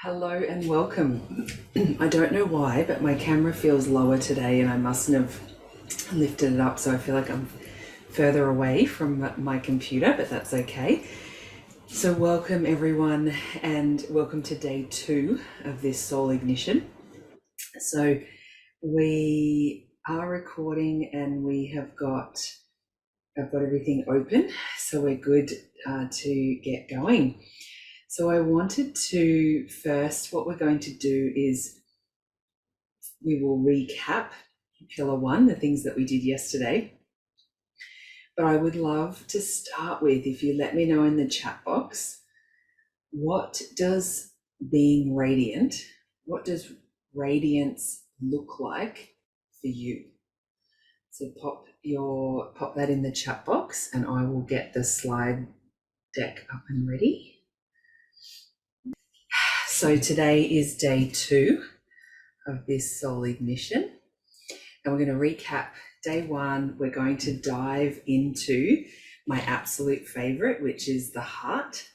Hello and welcome. I don't know why, but my camera feels lower today and I mustn't have lifted it up, so I feel like I'm further away from my computer, but that's okay. So welcome everyone and welcome to day 2 of this Soul Ignition. So we are recording and I've got everything open, so we're good to get going. So I wanted to first, what we're going to do is we will recap Pillar 1, the things that we did yesterday. But I would love to start with, if you let me know in the chat box, what does being radiant, what does radiance look like for you? So pop that in the chat box and I will get the slide deck up and ready. So today is day 2 of this Soul Ignition, and we're going to recap day 1. We're going to dive into my absolute favorite, which is the heart.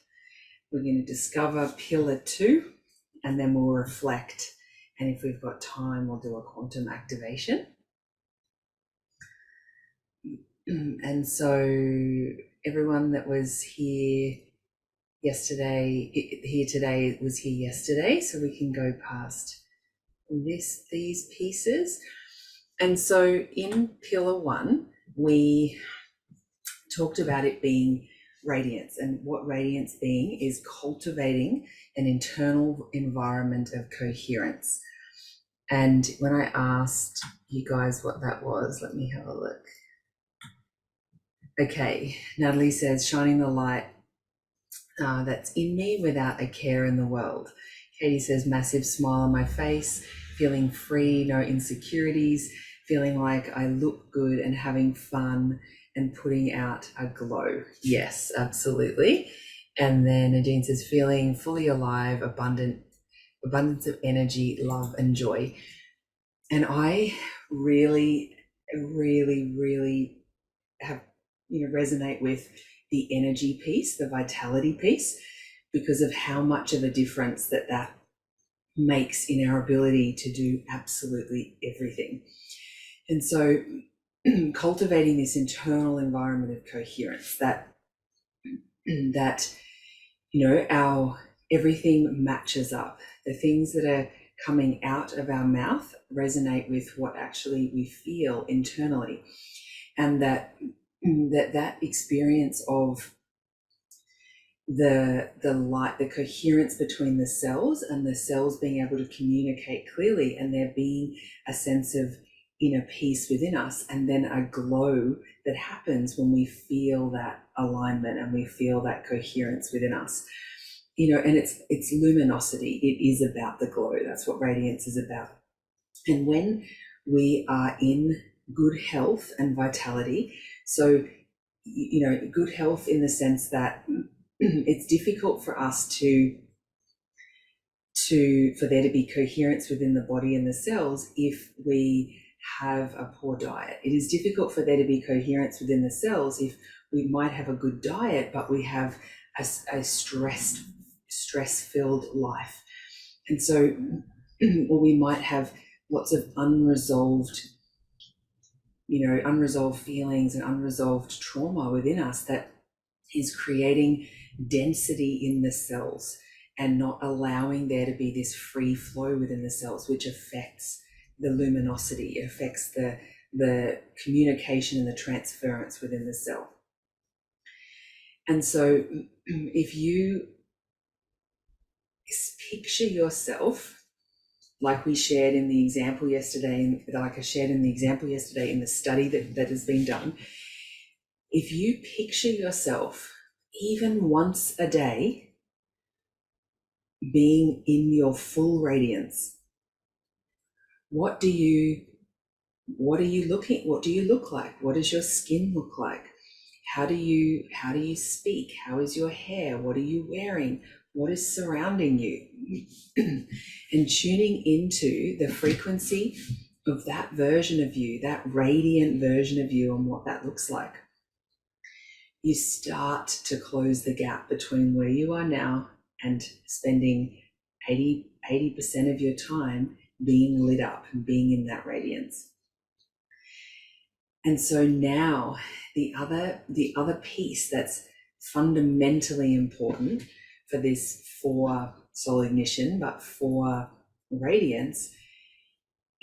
We're going to discover Pillar 2, and then we'll reflect, and if we've got time, we'll do a quantum activation. And so everyone that was here today was here yesterday, so we can go past these pieces. And so in Pillar 1, we talked about it being radiance, and what radiance being is cultivating an internal environment of coherence. And when I asked you guys what that was, let me have a look. Okay, Natalie says, shining the light that's in me without a care in the world. Katie says, massive smile on my face, feeling free, no insecurities, feeling like I look good and having fun and putting out a glow. Yes, absolutely. And then Nadine says, feeling fully alive, abundance of energy, love and joy. And I really, really, really have, resonate with the energy piece, the vitality piece, because of how much of a difference that makes in our ability to do absolutely everything. And so cultivating this internal environment of coherence, that our everything matches up. The things that are coming out of our mouth resonate with what actually we feel internally, and that experience of the light, the coherence between the cells, and the cells being able to communicate clearly, and there being a sense of inner peace within us, and then a glow that happens when we feel that alignment and we feel that coherence within us. And it's luminosity. It is about the glow. That's what radiance is about. And when we are in good health and vitality, so good health in the sense that it's difficult for us for there to be coherence within the body and the cells if we have a poor diet. It is difficult for there to be coherence within the cells if we might have a good diet, but we have a stress-filled life. And so, or we might have lots of unresolved feelings and unresolved trauma within us that is creating density in the cells and not allowing there to be this free flow within the cells, which affects the luminosity, it affects the communication and the transference within the cell. And so if you picture yourself, like we shared in the example yesterday, like I shared in the example yesterday in the study that has been done, if you picture yourself even once a day being in your full radiance, what do you look like? What does your skin look like? How do you speak? How is your hair? What are you wearing? What is surrounding you? And tuning into the frequency of that version of you, that radiant version of you, and what that looks like. You start to close the gap between where you are now and spending 80% of your time being lit up and being in that radiance. And so now the other piece that's fundamentally important for this, for soul ignition, but for radiance,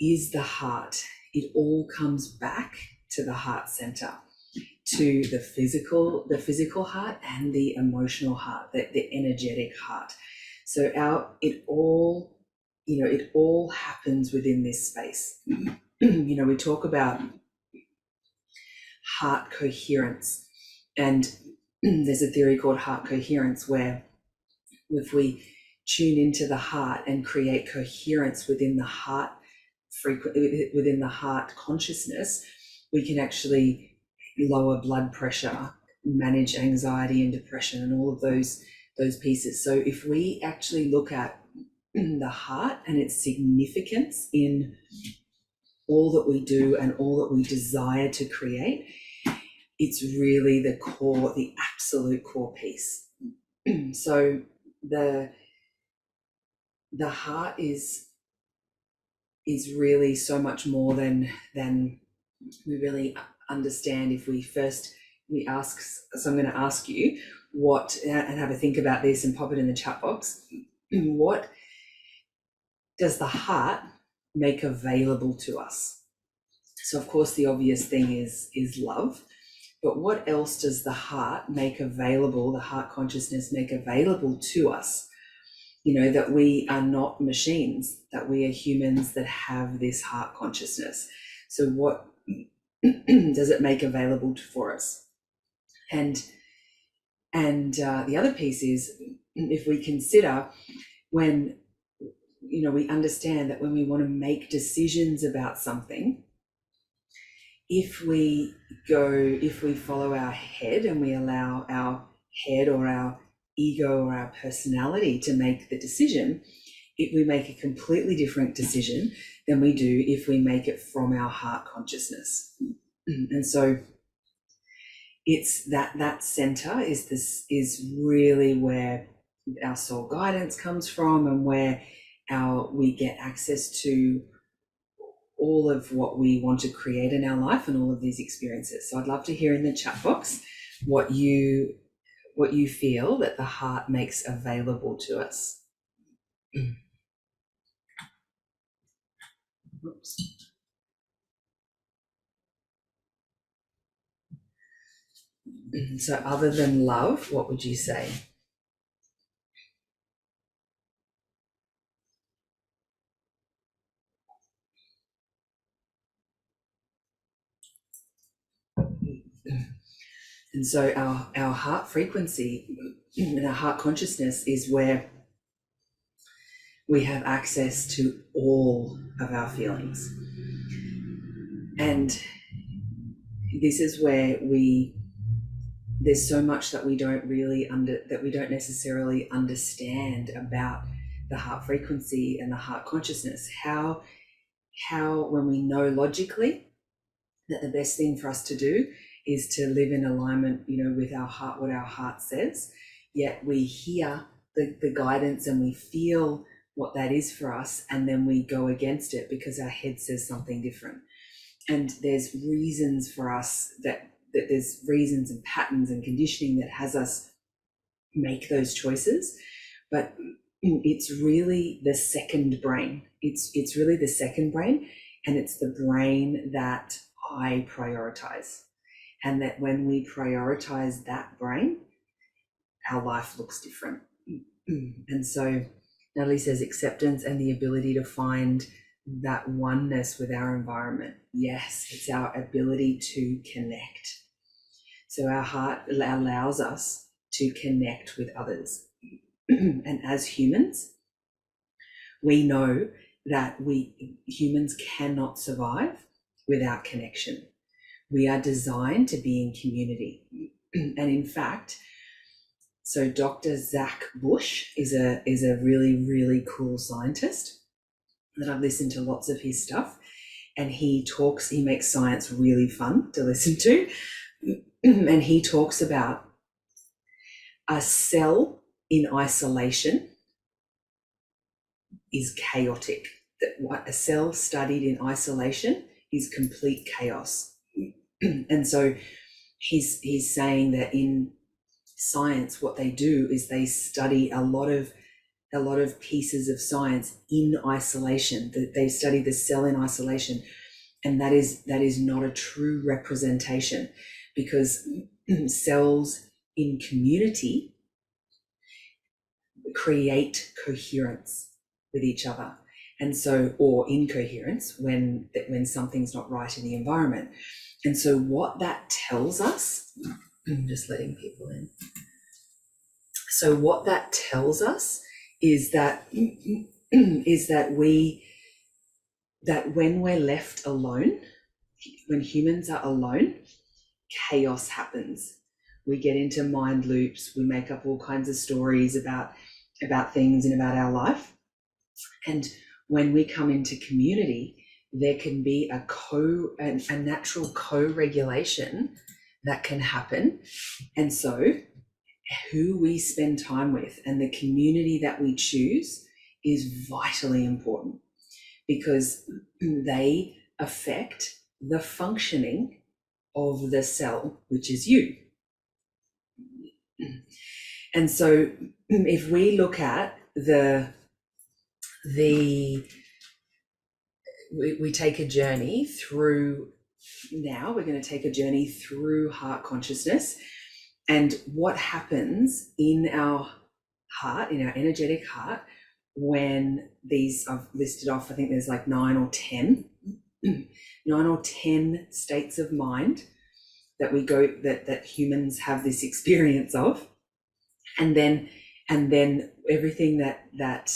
is the heart. It all comes back to the heart center, to the physical heart and the emotional heart, the energetic heart. So it all happens within this space. We talk about heart coherence, and there's a theory called heart coherence, where if we tune into the heart and create coherence within the heart within the heart consciousness, we can actually lower blood pressure, manage anxiety and depression, and all of those pieces. So if we actually look at the heart and its significance in all that we do and all that we desire to create, it's really the core, the absolute core piece. So the heart is really so much more than we really understand if we ask. So I'm going to ask you what, and have a think about this and pop it in the chat box. What does the heart make available to us? So of course the obvious thing is love, but what else does the heart make available, the heart consciousness make available to us? That we are not machines, that we are humans that have this heart consciousness. So what does it make available for us? And the other piece is, if we consider, when we understand that when we want to make decisions about something, if we follow our head and we allow our head or our ego or our personality to make the decision, we make a completely different decision than we do if we make it from our heart consciousness. And so it's that center is really where our soul guidance comes from, and where we get access to all of what we want to create in our life and all of these experiences. So I'd love to hear in the chat box what you feel that the heart makes available to us. Oops. So other than love, what would you say? And so our heart frequency and our heart consciousness is where we have access to all of our feelings. And this is where there's so much that we don't necessarily understand about the heart frequency and the heart consciousness. How when we know logically that the best thing for us to do is to live in alignment, with our heart, what our heart says, yet we hear the guidance and we feel what that is for us, and then we go against it because our head says something different. And there's reasons for us that there's reasons and patterns and conditioning that has us make those choices, but it's really the second brain. It's really the second brain, and it's the brain that I prioritize. And that when we prioritize that brain, our life looks different. And so Natalie says acceptance and the ability to find that oneness with our environment. Yes, it's our ability to connect. So our heart allows us to connect with others. And as humans, we know that humans cannot survive without connection. We are designed to be in community. And in fact, so Dr. Zach Bush is a really, really cool scientist that I've listened to lots of his stuff, and he makes science really fun to listen to. And he talks about a cell in isolation is chaotic, that what a cell studied in isolation is complete chaos. And so he's saying that in science, what they do is they study a lot of pieces of science in isolation, that they study the cell in isolation, and that is not a true representation, because cells in community create coherence with each other, and so, or incoherence when something's not right in the environment. And so what that tells us, I'm just letting people in, so what that tells us is that that when we're left alone, when humans are alone, chaos happens. We get into mind loops, we make up all kinds of stories about things and about our life. And when we come into community, there can be a natural co-regulation that can happen. And so who we spend time with and the community that we choose is vitally important, because they affect the functioning of the cell, which is you. And so if we look at we take a journey through, now we're going to take a journey through heart consciousness, and what happens in our heart, in our energetic heart, when these, I've listed off, I think there's like 9 or 10 states of mind that we go, that humans have this experience of, and then everything that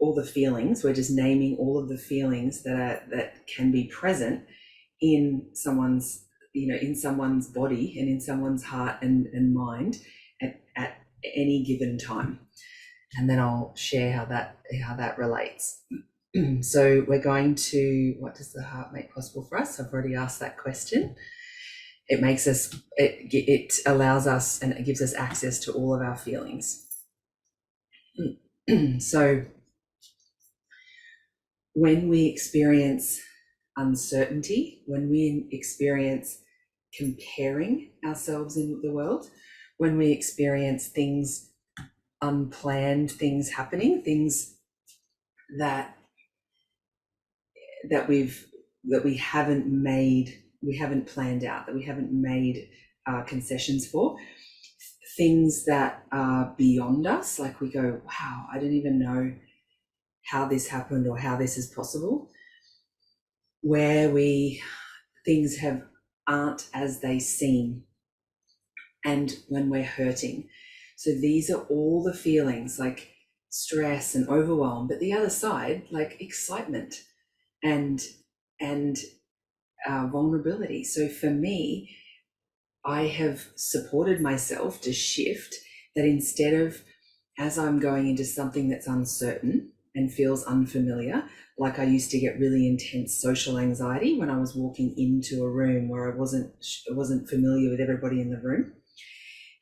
all the feelings, we're just naming all of the feelings that can be present in someone's, in someone's body and in someone's heart and mind at any given time. And then I'll share how that relates. So we're going to, what does the heart make possible for us? I've already asked that question. It makes us, it allows us, and it gives us access to all of our feelings. So when we experience uncertainty, when we experience comparing ourselves in the world, when we experience things, unplanned things happening, things that we haven't planned out, that we haven't made concessions for, things that are beyond us, like we go, wow, I don't even know how this happened or how this is possible, where things aren't as they seem, and when we're hurting. So these are all the feelings, like stress and overwhelm, but the other side, like excitement and vulnerability. So for me, I have supported myself to shift that, instead of, as I'm going into something that's uncertain and feels unfamiliar, like I used to get really intense social anxiety when I was walking into a room where I wasn't familiar with everybody in the room.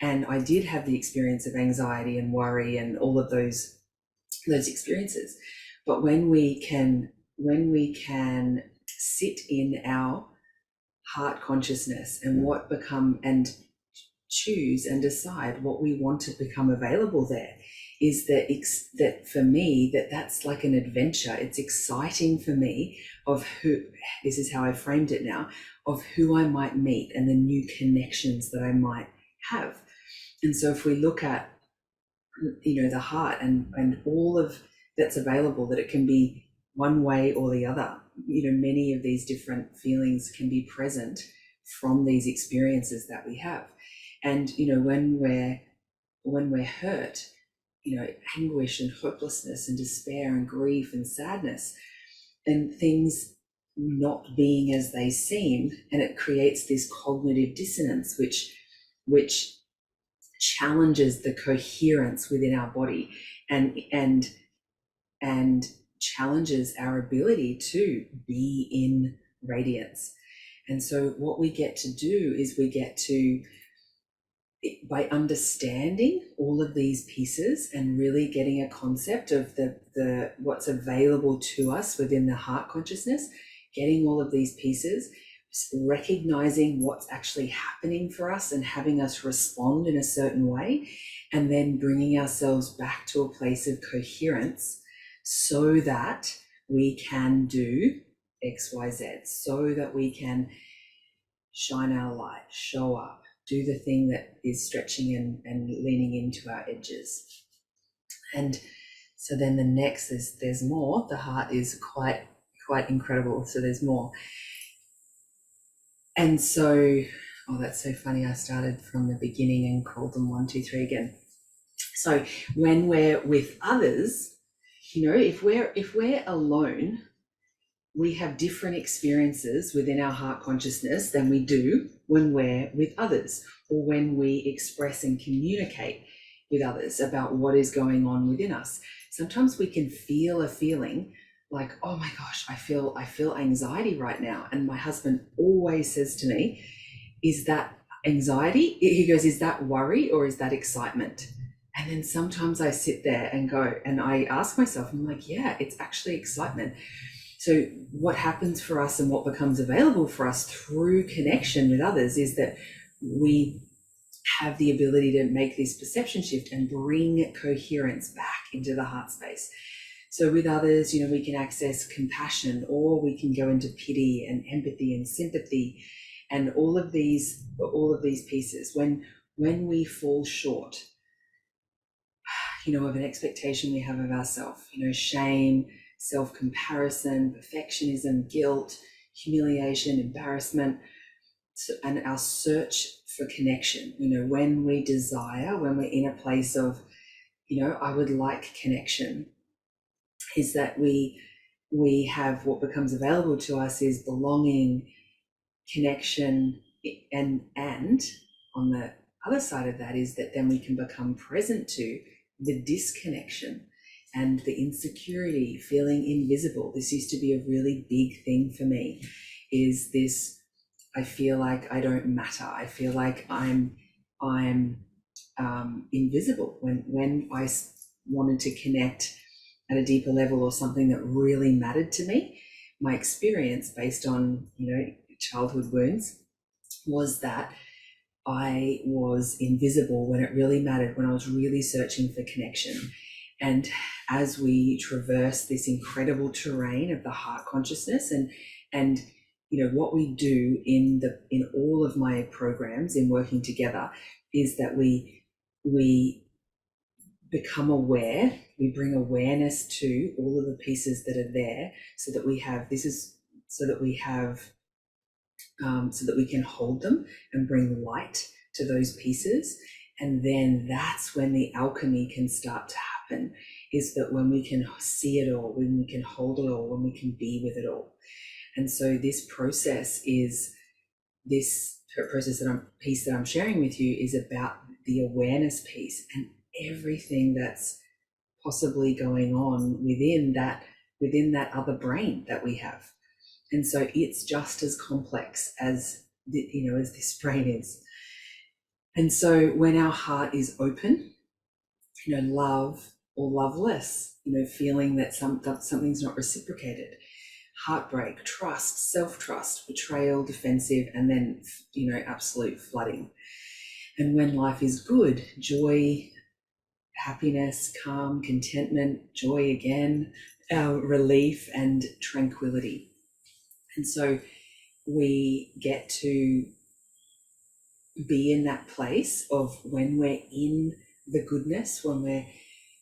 And I did have the experience of anxiety and worry and all of those experiences. But when we can sit in our heart consciousness and choose and decide what we want to become available there, is that for me, that's like an adventure. It's exciting for me of this is how I framed it now, of who I might meet and the new connections that I might have. And so if we look at, the heart and all of that's available, that it can be one way or the other, many of these different feelings can be present from these experiences that we have. And, when we're hurt, anguish and hopelessness and despair and grief and sadness and things not being as they seem, and it creates this cognitive dissonance, which challenges the coherence within our body and challenges our ability to be in radiance. And so what we get to do is we get to by understanding all of these pieces and really getting a concept of the what's available to us within the heart consciousness, getting all of these pieces, recognizing what's actually happening for us and having us respond in a certain way, and then bringing ourselves back to a place of coherence so that we can do XYZ, so that we can shine our light, show up, do the thing that is stretching and leaning into our edges. And so then the next is there's more. The heart is quite incredible. So there's more. And so, oh, that's so funny. I started from the beginning and called them 1, 2, 3 again. So when we're with others, if we're alone, we have different experiences within our heart consciousness than we do when we're with others, or when we express and communicate with others about what is going on within us. Sometimes we can feel a feeling like, oh my gosh, I feel anxiety right now. And my husband always says to me, is that anxiety? He goes, is that worry or is that excitement? And then sometimes I sit there and go, and I ask myself, I'm like, yeah, it's actually excitement. So what happens for us and what becomes available for us through connection with others is that we have the ability to make this perception shift and bring coherence back into the heart space. So with others, we can access compassion, or we can go into pity and empathy and sympathy, and all of these pieces. When we fall short, of an expectation we have of ourselves, shame, self-comparison, perfectionism, guilt, humiliation, embarrassment, and our search for connection. When we desire, when we're in a place of, I would like connection, is that we have what becomes available to us is belonging, connection, and on the other side of that is that then we can become present to the disconnection and the insecurity, feeling invisible. This used to be a really big thing for me, is this, I feel like I don't matter. I feel like I'm invisible. When I wanted to connect at a deeper level, or something that really mattered to me, my experience based on, childhood wounds, was that I was invisible when it really mattered, when I was really searching for connection. And as we traverse this incredible terrain of the heart consciousness, and what we do in all of my programs in working together, is that we become aware, we bring awareness to all of the pieces that are there, so that we can hold them and bring light to those pieces. And then that's when the alchemy can start to happen, is that when we can see it all, when we can hold it all, when we can be with it all. And so this process that I'm sharing with you is about the awareness piece and everything that's possibly going on within that other brain that we have. And so it's just as complex as as this brain is. And so when our heart is open, love or loveless, feeling that something's not reciprocated, heartbreak, trust, self-trust, betrayal, defensive, and then, absolute flooding. And when life is good, joy, happiness, calm, contentment, joy again, relief and tranquility. And so we get to be in that place of, when we're in the goodness, when we're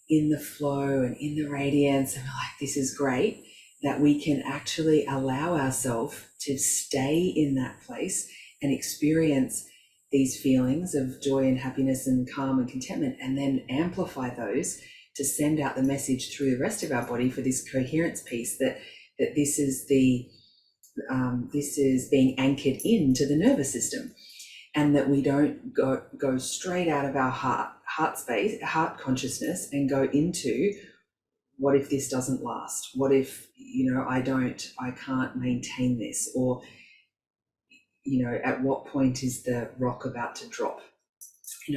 in the flow and in the radiance, and we're like, this is great, that we can actually allow ourselves to stay in that place and experience these feelings of joy and happiness and calm and contentment, and then amplify those to send out the message through the rest of our body for this coherence piece, that this is being anchored into the nervous system, and that we don't go straight out of our heart space, heart consciousness, and go into, what if this doesn't last? What if, I can't maintain this? Or, at what point is the rock about to drop?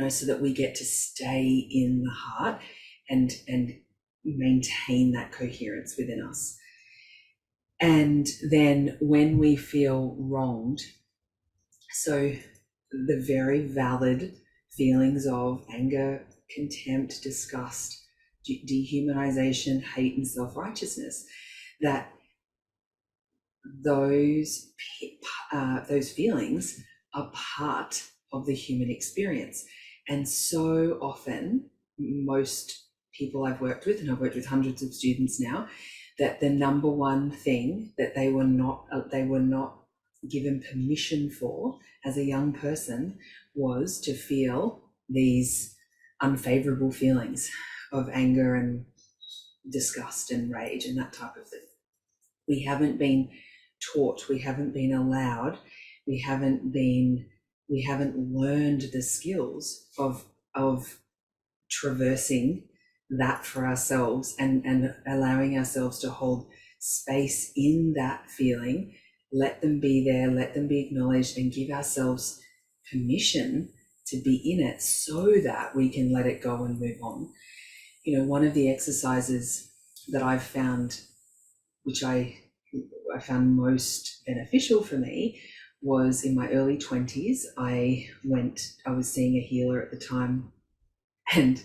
so that we get to stay in the heart and maintain that coherence within us. And then when we feel wronged, so the very valid feelings of anger, contempt, disgust, dehumanization, hate, and self-righteousness, that those feelings are part of the human experience. And so often, most people I've worked with, and I've worked with hundreds of students now, that the number one thing that they were not given permission for as a young person was to feel these unfavorable feelings of anger and disgust and rage and that type of thing. We haven't been taught, we haven't been allowed, we haven't learned the skills of traversing that for ourselves and allowing ourselves to hold space in that feeling, let them be there, let them be acknowledged, and give ourselves permission to be in it so that we can let it go and move on. One of the exercises that I've found, which I found most beneficial for me, was in my early 20s. I was seeing a healer at the time, and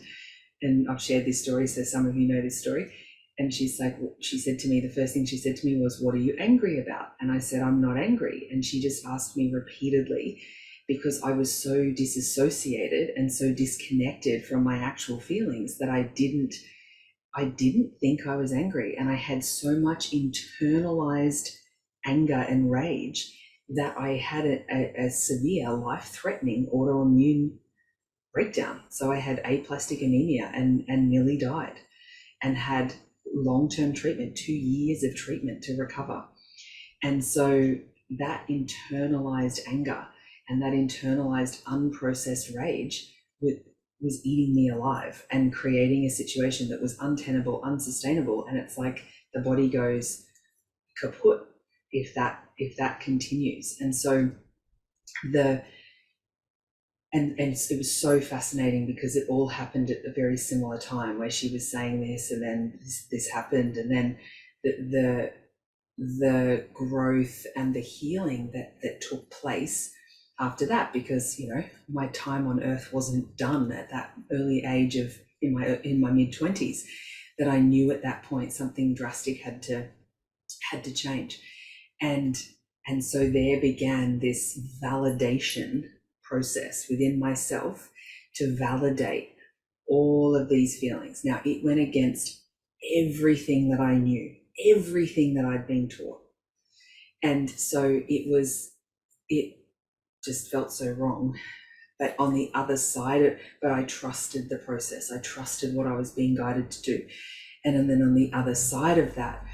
I've shared this story, so some of you know this story. And she said to me, the first thing she said to me was, "What are you angry about?" And I said, "I'm not angry." And she just asked me repeatedly, because I was so disassociated and so disconnected from my actual feelings, that I didn't think I was angry. And I had so much internalized anger and rage that I had a severe, life-threatening autoimmune breakdown. So I had aplastic anemia and nearly died, and had long-term treatment, 2 years of treatment to recover. And so that internalized anger and that internalized unprocessed rage was eating me alive and creating a situation that was untenable, unsustainable. And it's like the body goes kaput if that continues. And so and it was so fascinating, because it all happened at a very similar time, where she was saying this, and then this happened, and then the growth and the healing that took place after that, because my time on earth wasn't done at that early age of in my mid-20s, that I knew at that point something drastic had to change. And so there began this validation process within myself to validate all of these feelings. Now, it went against everything that I knew, everything that I'd been taught. And so it just felt so wrong. But on the other side, but I trusted the process. I trusted what I was being guided to do. And then on the other side of that,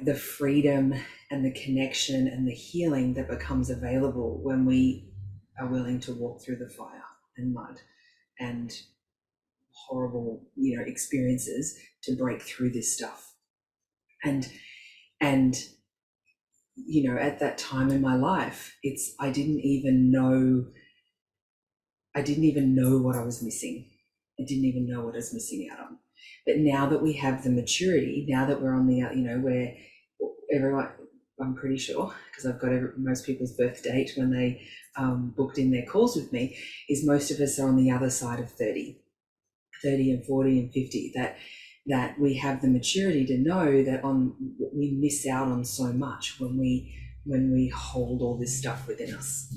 the freedom and the connection and the healing that becomes available when we are willing to walk through the fire and mud and horrible, experiences to break through this stuff. And at that time in my life, I didn't even know what I was missing. I didn't even know what I was missing out on. But now that we have the maturity, now that we're on the, where everyone, I'm pretty sure, because I've got most people's birth date when they booked in their calls with me, is most of us are on the other side of 30 and 40 and 50, that we have the maturity to know that we miss out on so much when we hold all this stuff within us.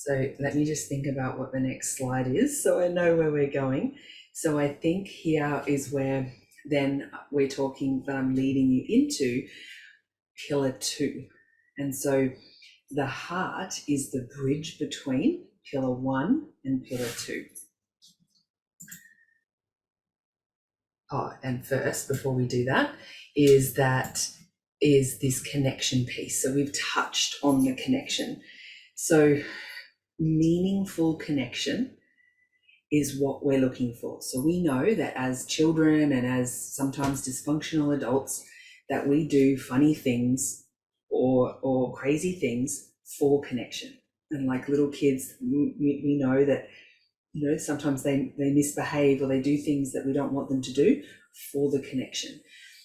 So let me just think about what the next slide is, so I know where we're going. So I think here is where then we're talking, that I'm leading you into pillar 2. And so the heart is the bridge between pillar 1 and pillar 2. Oh, and first, before we do that, is this connection piece. So we've touched on the connection. So meaningful connection is what we're looking for. So we know that as children and as sometimes dysfunctional adults, that we do funny things or crazy things for connection. And like little kids, we know that, sometimes they misbehave or they do things that we don't want them to do for the connection.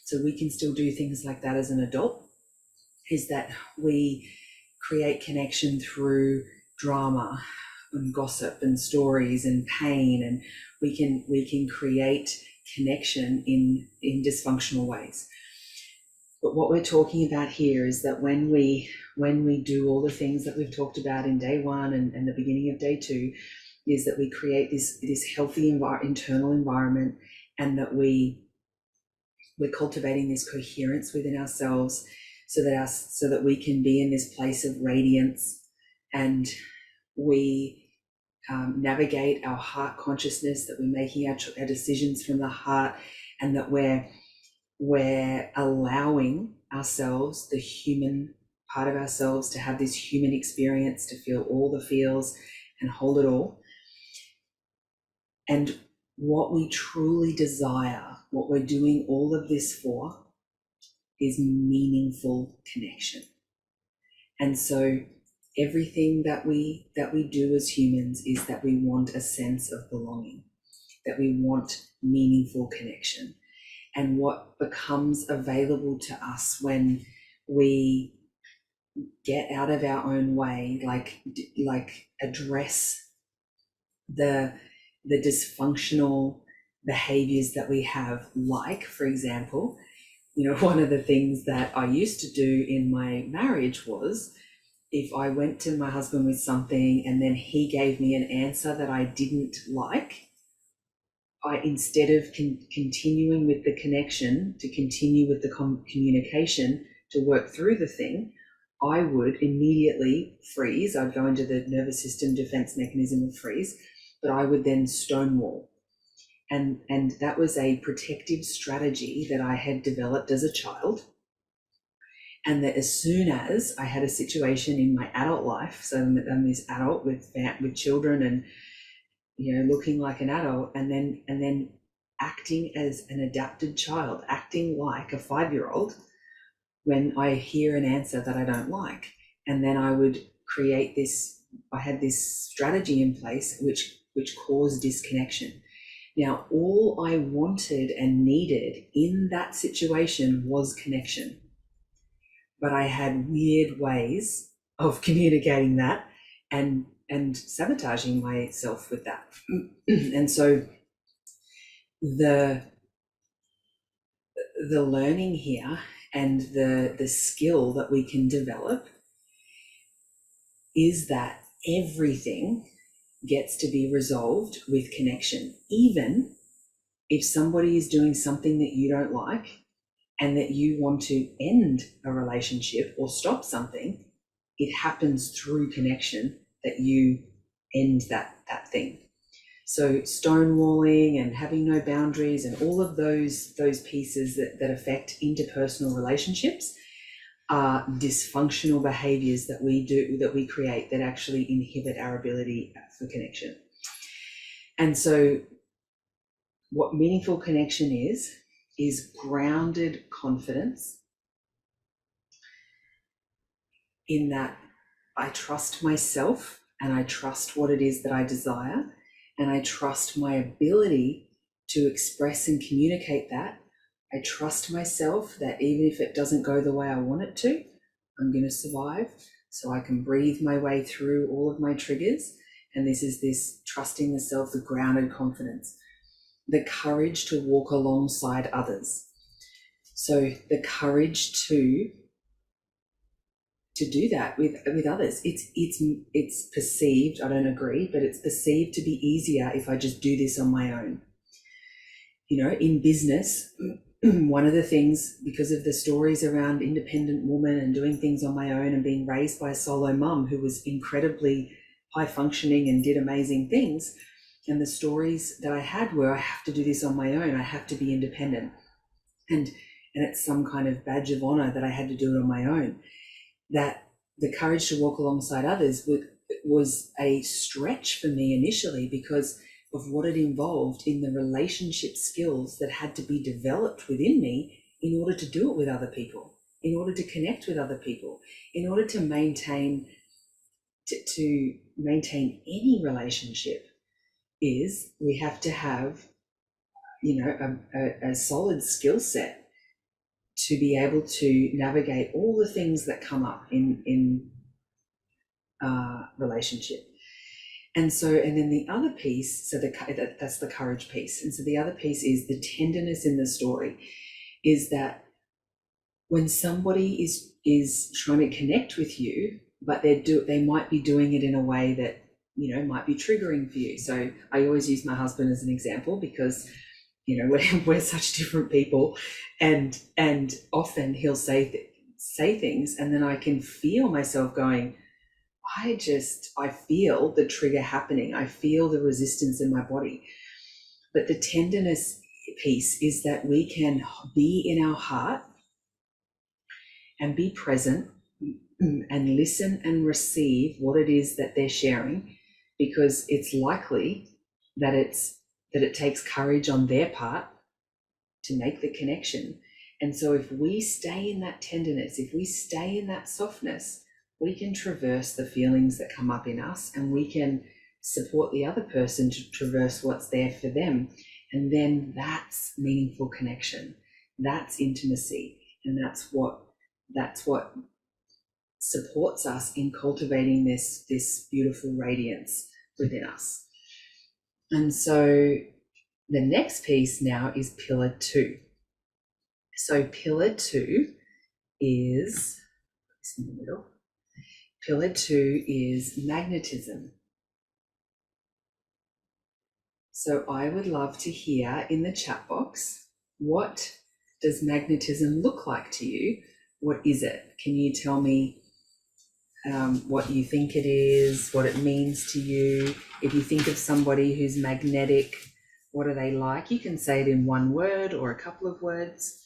So we can still do things like that as an adult, is that we create connection through drama and gossip and stories and pain, and we can create connection in dysfunctional ways. But what we're talking about here is that when we do all the things that we've talked about in day one and the beginning of day two, is that we create this healthy internal environment, and that we're cultivating this coherence within ourselves, so that we can be in this place of radiance, and we navigate our heart consciousness, that we're making our decisions from the heart, and that we're allowing ourselves, the human part of ourselves, to have this human experience, to feel all the feels and hold it all. And what we truly desire, what we're doing all of this for, is meaningful connection. And so everything that we do as humans is that we want a sense of belonging, that we want meaningful connection. And what becomes available to us when we get out of our own way, like address the dysfunctional behaviors that we have, like, for example, one of the things that I used to do in my marriage was, if I went to my husband with something and then he gave me an answer that I didn't like, instead of continuing with the connection, to continue with the communication, to work through the thing, I would immediately freeze. I'd go into the nervous system defense mechanism of freeze, but I would then stonewall. And that was a protective strategy that I had developed as a child. And that as soon as I had a situation in my adult life, so I'm this adult with children and, looking like an adult, and then acting as an adapted child, acting like a 5-year-old when I hear an answer that I don't like. And then I would create this, I had this strategy in place which caused disconnection. Now, all I wanted and needed in that situation was connection. But I had weird ways of communicating that and sabotaging myself with that. And so the learning here and the skill that we can develop is that everything gets to be resolved with connection, even if somebody is doing something that you don't like and that you want to end a relationship or stop something. It happens through connection that you end that thing. So stonewalling and having no boundaries and all of those pieces that affect interpersonal relationships are dysfunctional behaviors that we create that actually inhibit our ability for connection. And so what meaningful connection is grounded confidence in that I trust myself and I trust what it is that I desire, and I trust my ability to express and communicate that. I trust myself that even if it doesn't go the way I want it to, I'm going to survive, so I can breathe my way through all of my triggers. And this is this trusting the self, the grounded confidence, the courage to walk alongside others. So the courage to do that with others. It's perceived, I don't agree, but it's perceived to be easier if I just do this on my own. In business, one of the things, because of the stories around independent woman and doing things on my own and being raised by a solo mum who was incredibly high functioning and did amazing things, and the stories that I had were, I have to do this on my own, I have to be independent, and it's some kind of badge of honor that I had to do it on my own. That the courage to walk alongside others was a stretch for me initially, because of what it involved in the relationship skills that had to be developed within me in order to do it with other people, in order to connect with other people, in order to maintain any relationship, is we have to have, you know, a solid skill set to be able to navigate all the things that come up in relationship. And so, and then the other piece, so that's the courage piece. And so the other piece is the tenderness in the story, is that when somebody is trying to connect with you, but they might be doing it in a way that, you know, might be triggering for you. So I always use my husband as an example because, you know, we're such different people, and often he'll say things, and then I can feel myself going, I feel the trigger happening. I feel the resistance in my body. But the tenderness piece is that we can be in our heart and be present and listen and receive what it is that they're sharing, because it's likely that it takes courage on their part to make the connection. And so if we stay in that tenderness, if we stay in that softness, we can traverse the feelings that come up in us, and we can support the other person to traverse what's there for them. And then that's meaningful connection. That's intimacy. And that's what supports us in cultivating this beautiful radiance within us. And so the next piece now is pillar 2. So pillar 2 is, it's in the middle. Pillar 2 is magnetism. So I would love to hear in the chat box, what does magnetism look like to you? What is it? Can you tell me what you think it is, what it means to you? If you think of somebody who's magnetic, what are they like? You can say it in one word or a couple of words.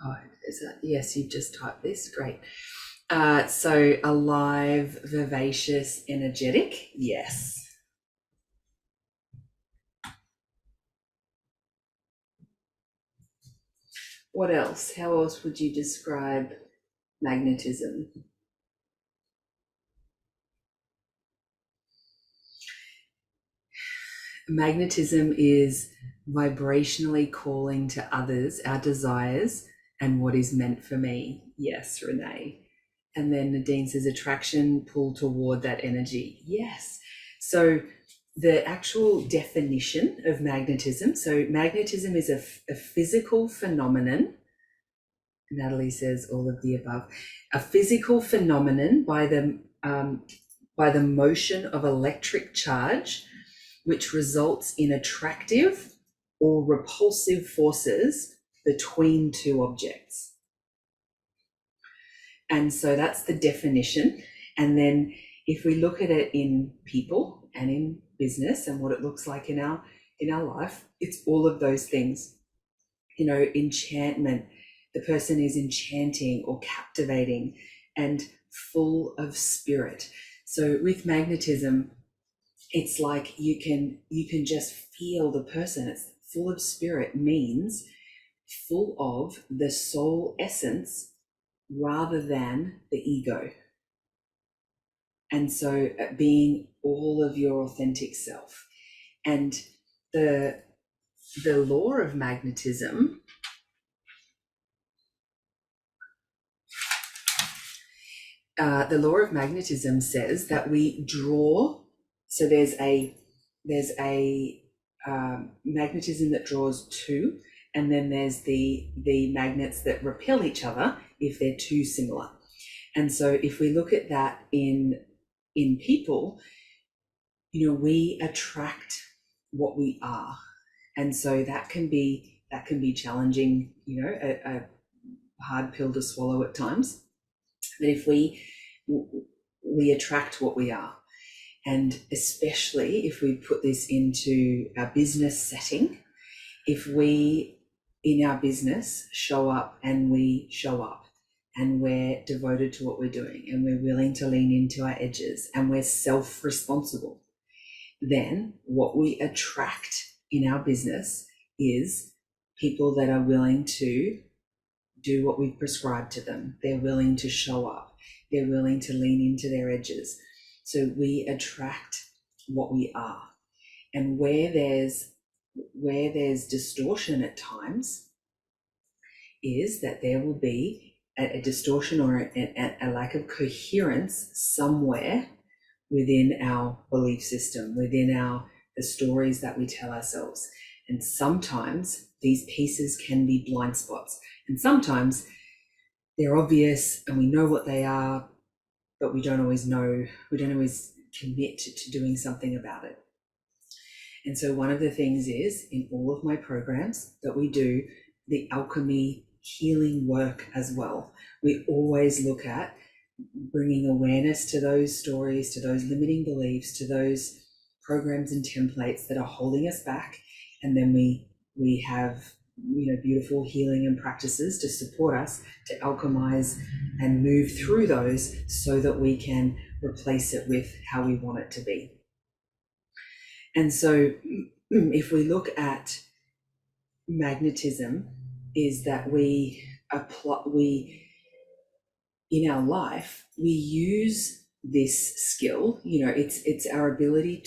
Oh, is that, yes, you've just typed this, great. So alive, vivacious, energetic, yes. What else? How else would you describe magnetism? Magnetism is vibrationally calling to others our desires and what is meant for me. Yes, Renee. And then Nadine says attraction, pull toward that energy. Yes. So the actual definition of magnetism. So magnetism is a physical phenomenon. Natalie says all of the above. A physical phenomenon by the motion of electric charge, which results in attractive or repulsive forces between two objects. And so that's the definition. And then if we look at it in people and in business and what it looks like in our life, it's all of those things. You know, enchantment, the person is enchanting or captivating and full of spirit. So with magnetism, it's like you can just feel the person. It's full of spirit means full of the soul essence rather than the ego. And so being all of your authentic self. And the law of magnetism says that we draw. So there's a magnetism that draws two, and then there's the magnets that repel each other if they're too similar. And so if we look at that in people, you know, we attract what we are. And so that can be challenging, you know, a hard pill to swallow at times. But if we we attract what we are. And especially if we put this into our business setting, if we in our business show up and we show up and we're devoted to what we're doing and we're willing to lean into our edges and we're self-responsible, then what we attract in our business is people that are willing to do what we've prescribed to them. They're willing to show up. They're willing to lean into their edges. So we attract what we are. And where there's distortion at times is that there will be a distortion or a lack of coherence somewhere within our belief system, within the stories that we tell ourselves. And sometimes these pieces can be blind spots. And sometimes they're obvious and we know what they are, but we don't always commit to doing something about it. And so one of the things is, in all of my programs that we do, the alchemy healing work as well. We always look at bringing awareness to those stories, to those limiting beliefs, to those programs and templates that are holding us back. And then we have beautiful healing and practices to support us to alchemize and move through those so that we can replace it with how we want it to be. And so if we look at magnetism, is that we in our life, we use this skill, it's our ability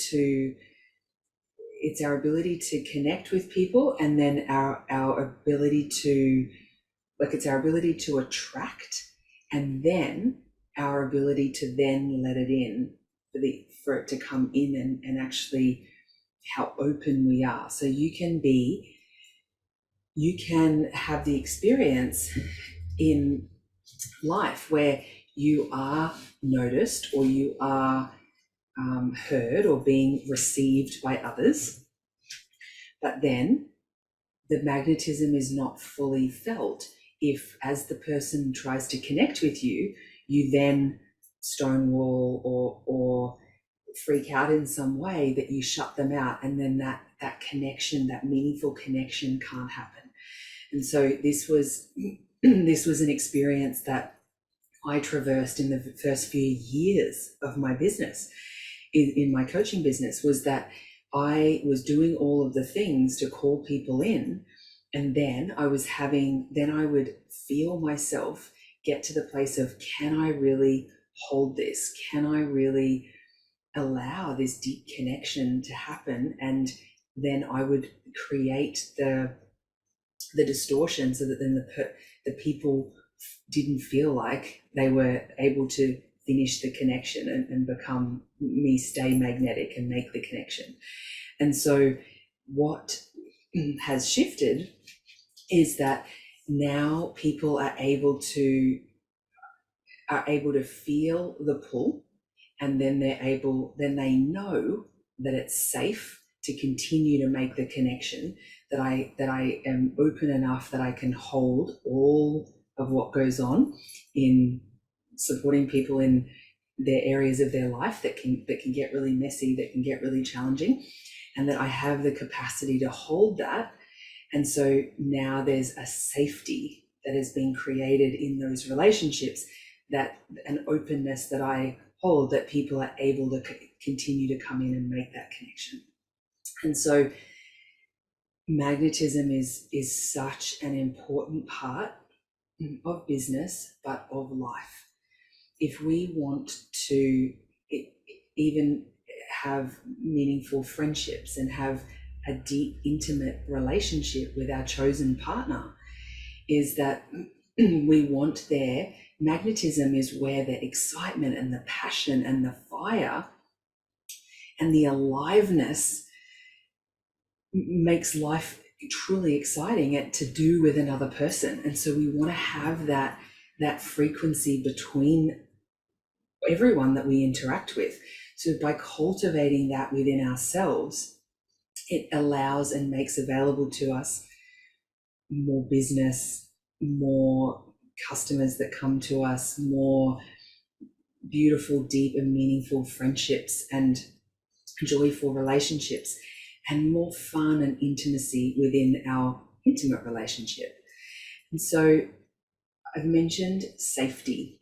to connect with people, and then our ability to, it's our ability to attract, and then our ability to then let it in for it to come in and actually how open we are. So you can have the experience in life where you are noticed or you are heard or being received by others, but then the magnetism is not fully felt if, as the person tries to connect with you, you then stonewall or freak out in some way that you shut them out, and then that connection, that meaningful connection, can't happen. And so this was an experience that I traversed in the first few years of my business, in my coaching business, was that I was doing all of the things to call people in, and then I would feel myself get to the place of, can I really hold this? Can I really allow this deep connection to happen? And then I would create the distortion so that then the people didn't feel like they were able to finish the connection and become me, stay magnetic and make the connection. And so what has shifted is that now people are able to feel the pull, and then they know that it's safe to continue to make the connection, that I am open enough that I can hold all of what goes on in supporting people in their areas of their life that can get really messy, that can get really challenging, and that I have the capacity to hold that. And so now there's a safety that has been created in those relationships, that an openness that I hold, that people are able to continue to come in and make that connection. And so magnetism is such an important part of business, but of life. If we want to even have meaningful friendships and have a deep, intimate relationship with our chosen partner, is that we want their magnetism is where the excitement and the passion and the fire and the aliveness makes life truly exciting to do with another person. And so we want to have that frequency between everyone that we interact with. So by cultivating that within ourselves, it allows and makes available to us more business, more customers that come to us, more beautiful, deep, and meaningful friendships and joyful relationships, and more fun and intimacy within our intimate relationship. And so I've mentioned safety.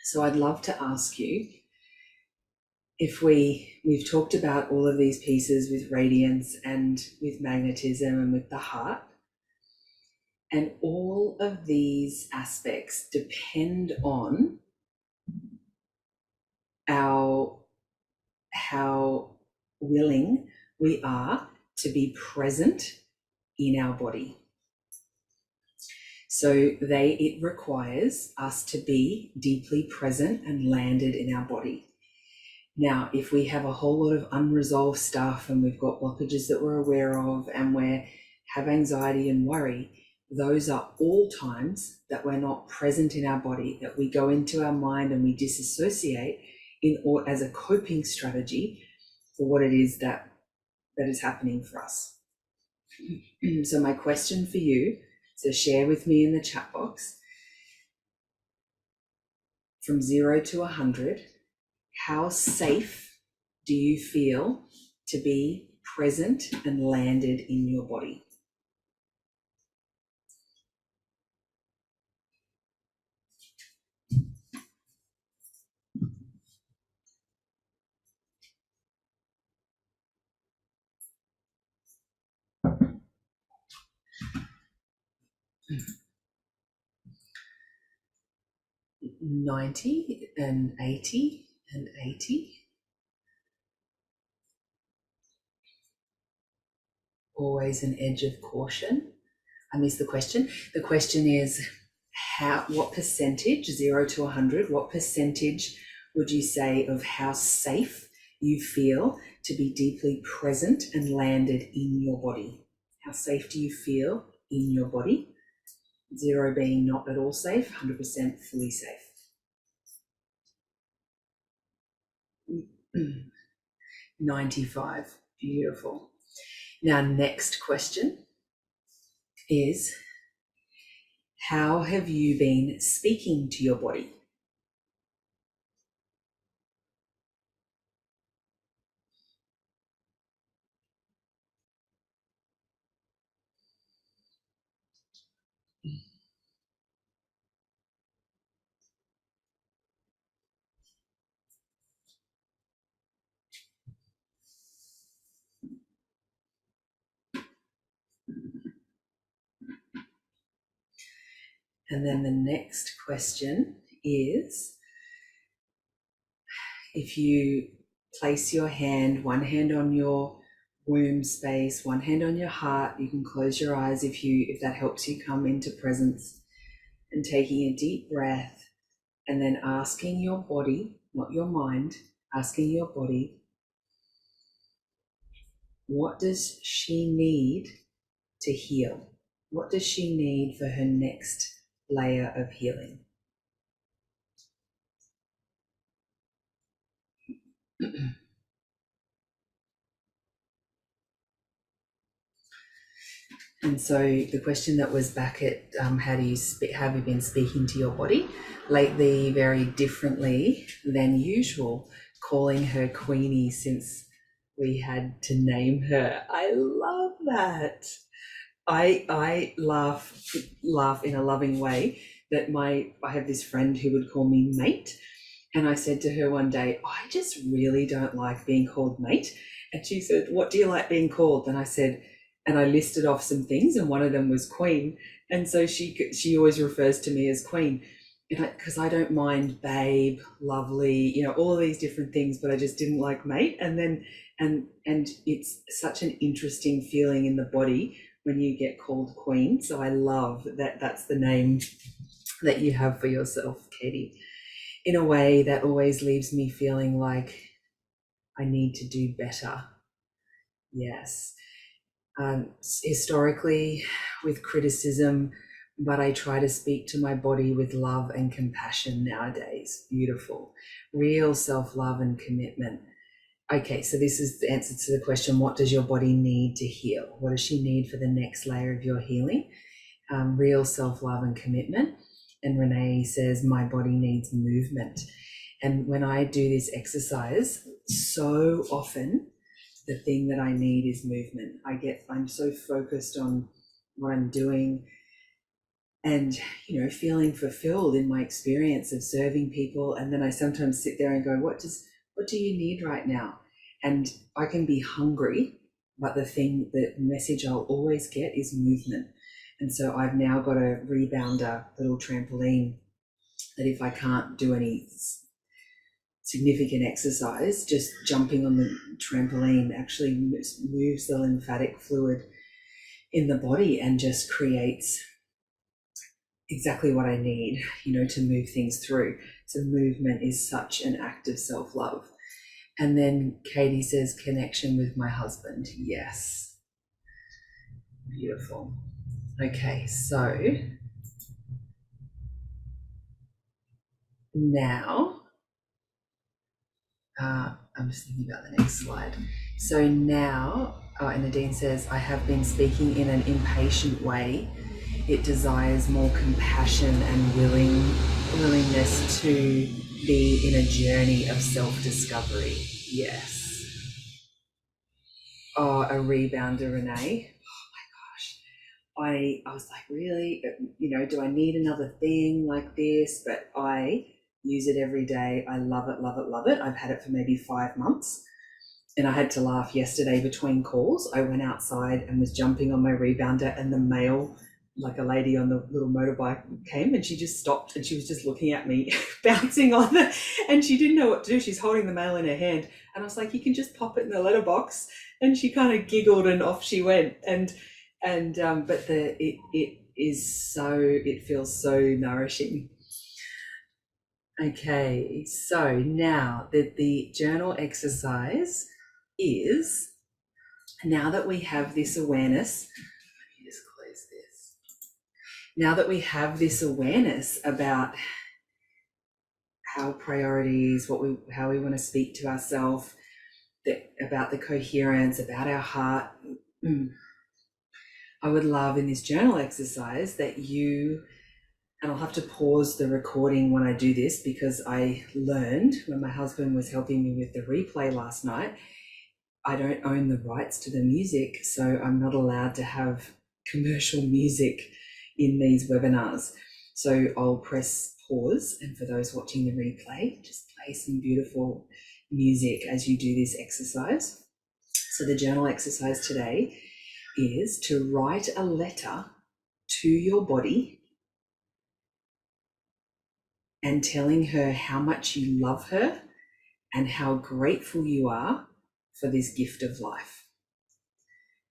So I'd love to ask you, if we've talked about all of these pieces with radiance and with magnetism and with the heart, and all of these aspects depend on how willing we are to be present in our body. So it requires us to be deeply present and landed in our body. Now, if we have a whole lot of unresolved stuff and we've got blockages that we're aware of and we have anxiety and worry, those are all times that we're not present in our body, that we go into our mind and we disassociate or as a coping strategy for what it is that is happening for us. So my question for you, so share with me in the chat box, from 0 to 100, how safe do you feel to be present and landed in your body? Mm. 90 and 80 and 80. Always an edge of caution. I missed the question. The question is, what percentage, 0 to 100, what percentage would you say of how safe you feel to be deeply present and landed in your body? How safe do you feel in your body? 0 being not at all safe, 100% fully safe. 95, beautiful. Now, next question is, how have you been speaking to your body? And then the next question is, if you place your hand, one hand on your womb space, one hand on your heart, you can close your eyes if that helps you come into presence, and taking a deep breath, and then asking your body, not your mind, asking your body, what does she need to heal? What does she need for her next layer of healing? And so the question that was back at how have you been speaking to your body lately? Very differently than usual, calling her Queenie since we had to name her. I love that. I laugh in a loving way that I have this friend who would call me mate, and I said to her one day, I just really don't like being called mate. And she said, what do you like being called? And I said, and I listed off some things, and one of them was Queen. And so she always refers to me as Queen, because I don't mind babe, lovely, all of these different things, but I just didn't like mate. And then and it's such an interesting feeling in the body when you get called Queen. So I love that that's the name that you have for yourself, Katie, in a way that always leaves me feeling like I need to do better. Yes. Historically with criticism, but I try to speak to my body with love and compassion nowadays. Beautiful. Real self-love and commitment. Okay, so this is the answer to the question, what does your body need to heal? What does she need for the next layer of your healing? Real self-love and commitment. And Renee says, my body needs movement. And when I do this exercise, so often the thing that I need is movement. I'm so focused on what I'm doing and, feeling fulfilled in my experience of serving people. And then I sometimes sit there and go, what do you need right now? And I can be hungry, but the message I'll always get is movement. And so I've now got a rebounder little trampoline that if I can't do any significant exercise, just jumping on the trampoline actually moves the lymphatic fluid in the body and just creates exactly what I need, to move things through. So movement is such an act of self-love. And then Katie says, connection with my husband. Yes. Beautiful. Okay, so now, I'm just thinking about the next slide. So now, and Nadine says, I have been speaking in an impatient way. It desires more compassion and willingness to be in a journey of self-discovery. Yes. Oh, a rebounder, Renee. I was like, really, do I need another thing like this? But I use it every day. I love it, love it, love it. I've had it for maybe 5 months. And I had to laugh yesterday between calls. I went outside and was jumping on my rebounder, and the male, like a lady on the little motorbike, came, and she just stopped and she was just looking at me, bouncing on it, and she didn't know what to do. She's holding the mail in her hand. And I was like, you can just pop it in the letterbox. And she kind of giggled and off she went. But it feels so nourishing. Okay, so now the journal exercise is, now that we have this awareness, let me just close this. Now that we have this awareness about our priorities, how we want to speak to ourselves, about the coherence, about our heart, I would love in this journal exercise that you, and I'll have to pause the recording when I do this, because I learned when my husband was helping me with the replay last night, I don't own the rights to the music, so I'm not allowed to have commercial music in these webinars. So I'll press pause, and for those watching the replay, just play some beautiful music as you do this exercise. So the journal exercise today is to write a letter to your body and telling her how much you love her and how grateful you are for this gift of life.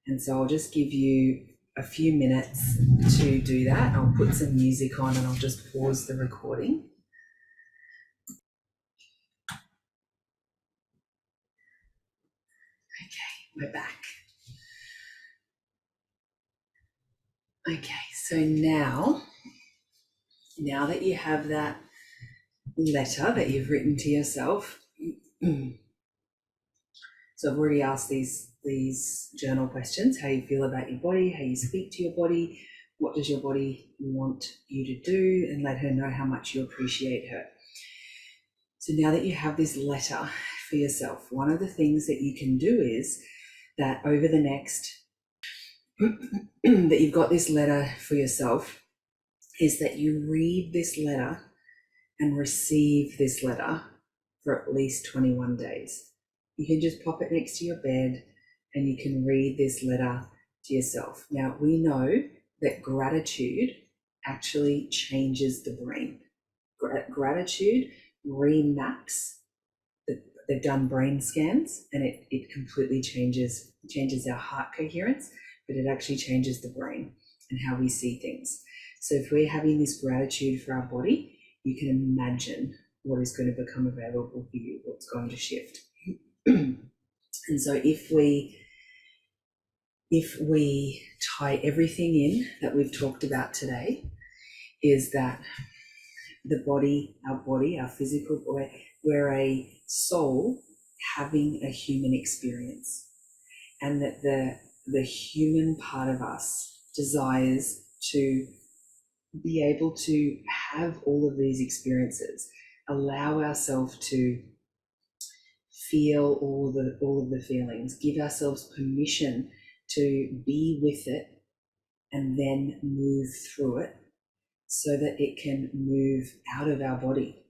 And so I'll just give you a few minutes to do that. I'll put some music on and I'll just pause the recording. Okay, we're back. Okay, so now that you have that letter that you've written to yourself, so I've already asked these journal questions: how you feel about your body, how you speak to your body, what does your body want you to do, and let her know how much you appreciate her. So now that you have this letter for yourself, one of the things that you can do is that over the next, that you've got this letter for yourself, is that you read this letter and receive this letter for at least 21 days. You can just pop it next to your bed and you can read this letter to yourself. Now, we know that gratitude actually changes the brain. Gratitude remaps. They've done brain scans, and it completely changes our heart coherence, but it actually changes the brain and how we see things. So if we're having this gratitude for our body, you can imagine what is going to become available for you, what's going to shift. And so if we tie everything in that we've talked about today, is that our physical body, we're a soul having a human experience, and that the human part of us desires to be able to have all of these experiences. allow ourselves to feel all of the feelings, give ourselves permission to be with it, and then move through it so that it can move out of our body.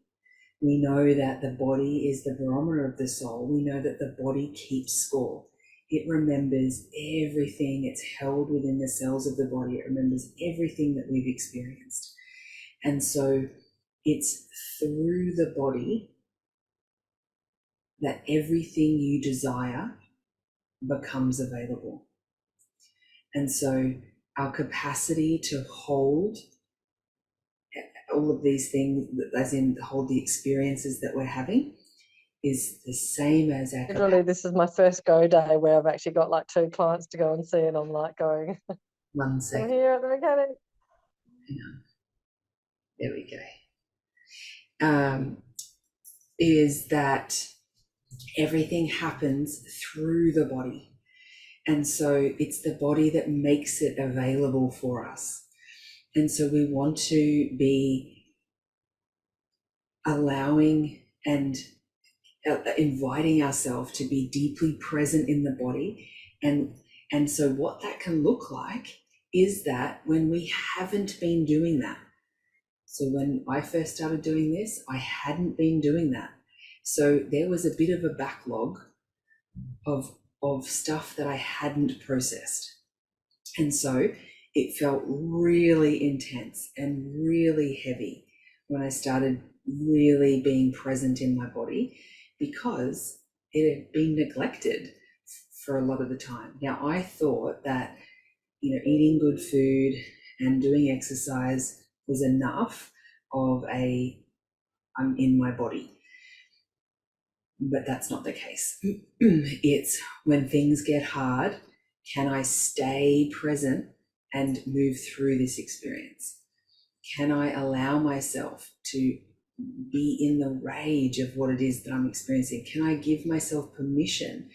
We know that the body is the barometer of the soul. We know that the body keeps score. It remembers everything. It's held within the cells of the body. It remembers everything that we've experienced. And so it's through the body that everything you desire becomes available. And so our capacity to hold all of these things, as in hold the experiences that we're having, is the same as our Literally, this is my first go day where I've actually got like 2 clients to go and see, and I'm like going, 1 second. I'm here at the mechanic. There we go. Is that everything happens through the body. And so it's the body that makes it available for us. And so we want to be allowing and inviting ourselves to be deeply present in the body. And so what that can look like is that when we haven't been doing that. So when I first started doing this, I hadn't been doing that. So there was a bit of a backlog of stuff that I hadn't processed. And so it felt really intense and really heavy when I started really being present in my body, because it had been neglected for a lot of the time. Now, I thought that, eating good food and doing exercise was enough of I'm in my body. But that's not the case. It's when things get hard, can I stay present and move through this experience? Can I allow myself to be in the rage of what it is that I'm experiencing? Can I give myself permission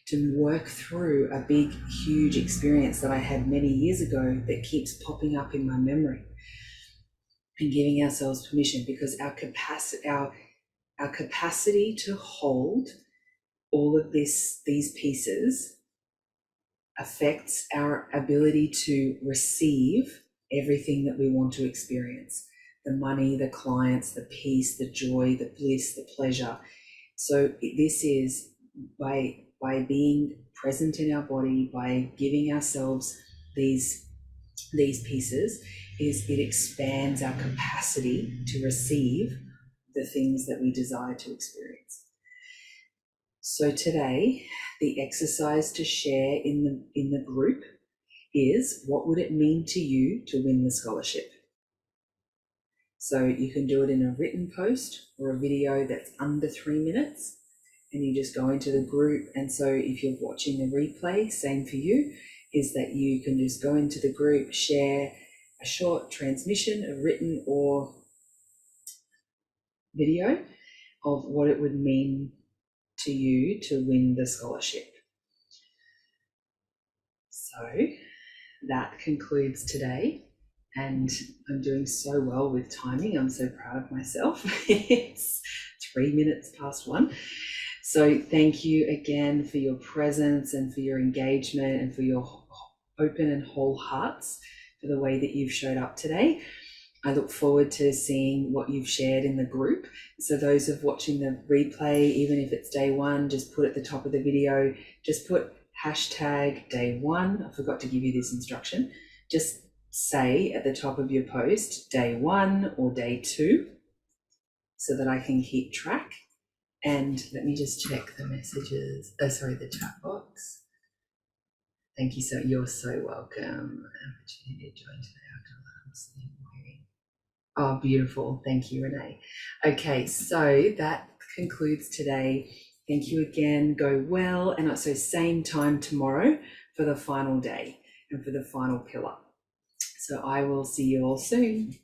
to work through a big, huge experience that I had many years ago that keeps popping up in my memory? And giving ourselves permission, because our capacity to hold all of these pieces affects our ability to receive everything that we want to experience: the money, the clients, the peace, the joy, the bliss, the pleasure. So this is by being present in our body, by giving ourselves these pieces, it expands our capacity to receive the things that we desire to experience. So today, the exercise to share in the group is, what would it mean to you to win the scholarship? So you can do it in a written post or a video that's under 3 minutes, and you just go into the group. And so if you're watching the replay, same for you, is that you can just go into the group, share a short transmission, a written or video, of what it would mean to you to win the scholarship. So that concludes today, and I'm doing so well with timing. I'm so proud of myself. It's 3 minutes past 1. So thank you again for your presence and for your engagement and for your open and whole hearts, for the way that you've showed up today. I look forward to seeing what you've shared in the group. So those of watching the replay, even if it's day 1, just put at the top of the video, just put hashtag day 1. I forgot to give you this instruction. Just say at the top of your post day 1 or day 2, so that I can keep track. And let me just check the messages. The chat box. Thank you. You're so welcome. Opportunity to join today after lunch. Oh, beautiful. Thank you, Renee. Okay, so that concludes today. Thank you again. Go well. And so same time tomorrow for the final day and for the final pillar. So I will see you all soon.